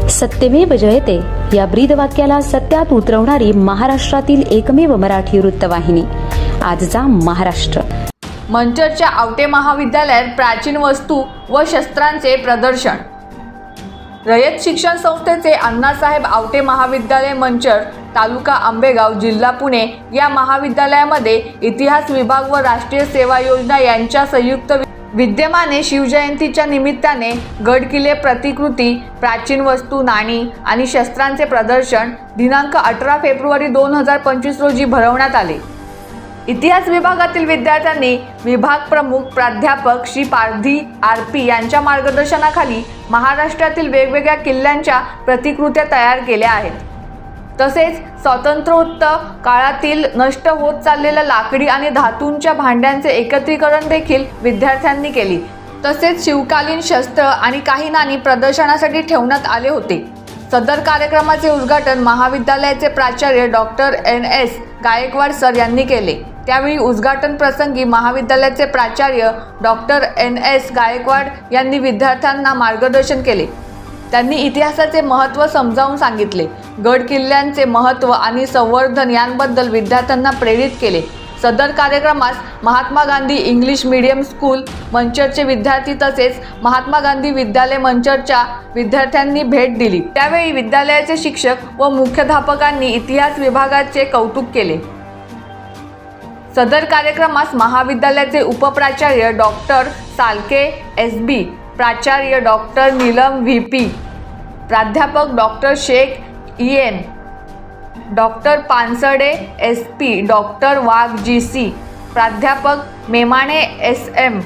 सत्यमेव जयते या ब्रीदवाक्याला सत्यात उतरवणारी महाराष्ट्रातील एकमेव मराठी वृत्तवाहिनी आजचा महाराष्ट्र। मंचरच्या आवटे महाविद्यालयात प्राचीन वस्तू व शस्त्रांचे प्रदर्शन। रयत शिक्षण संस्थेचे अण्णासाहेब आवटे महाविद्यालय मंचर, तालुका आंबेगाव, जिल्हा पुणे या महाविद्यालयामध्ये इतिहास विभाग व राष्ट्रीय सेवा योजना यांच्या संयुक्त विद्यमाने शिवजयंतीच्या निमित्ताने गडकिल्ले प्रतिकृती, प्राचीन वस्तू, नाणी आणि शस्त्रांचे प्रदर्शन दिनांक 18 फेब्रुवारी 2025 रोजी भरवण्यात आले। इतिहास विभागातील विद्यार्थ्यांनी विभाग प्रमुख प्राध्यापक श्री पारधी आरपी यांच्या मार्गदर्शनाखाली महाराष्ट्रातील वेगवेगळ्या किल्ल्यांच्या प्रतिकृत्या तयार केल्या आहेत। तसेच स्वातंत्र्योत्तर काळातील नष्ट होत चाललेल्या लाकडी आणि धातूंच्या भांड्यांचे एकत्रीकरण देखील विद्यार्थ्यांनी केले। तसेच शिवकालीन शस्त्र आणि काही नाणी प्रदर्शनासाठी ठेवण्यात आले होते। सदर कार्यक्रमाचे उद्घाटन महाविद्यालयाचे प्राचार्य डॉक्टर NS गायकवाड सर यांनी केले। त्यावेळी उद्घाटन प्रसंगी महाविद्यालयाचे प्राचार्य डॉक्टर NS गायकवाड यांनी विद्यार्थ्यांना मार्गदर्शन केले। त्यांनी इतिहासाचे महत्त्व समजावून सांगितले। गड किल्ल्यांचे महत्त्व आणि संवर्धन यांबद्दल विद्यार्थ्यांना प्रेरित केले। सदर कार्यक्रमास Mahatma Gandhi English medium school मंचरचे विद्यार्थी तसेच महात्मा गांधी विद्यालय मंचरच्या विद्यार्थ्यांनी भेट दिली। त्यावेळी विद्यालयाचे शिक्षक व मुख्याध्यापकांनी इतिहास विभागाचे कौतुक केले। सदर कार्यक्रमास महाविद्यालयाचे उपप्राचार्य डॉक्टर सालके SB, प्राचार्य डॉक्टर नीलम VP, प्राध्यापक doctor Shaikh EN, doctor Pansade SP, doctor Wagh GC, प्राध्यापक मेमाणे SM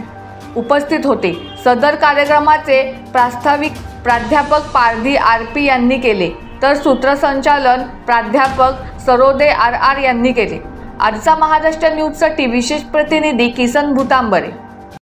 उपस्थित होते। सदर कार्यक्रमाचे प्रास्ताविक प्राध्यापक पारधी RP यांनी केले, तर सूत्रसंचालन प्राध्यापक सरोदे RR यांनी केले। आजचा महाराष्ट्र न्यूजसाठी विशेष प्रतिनिधी किसन भूतांबरे।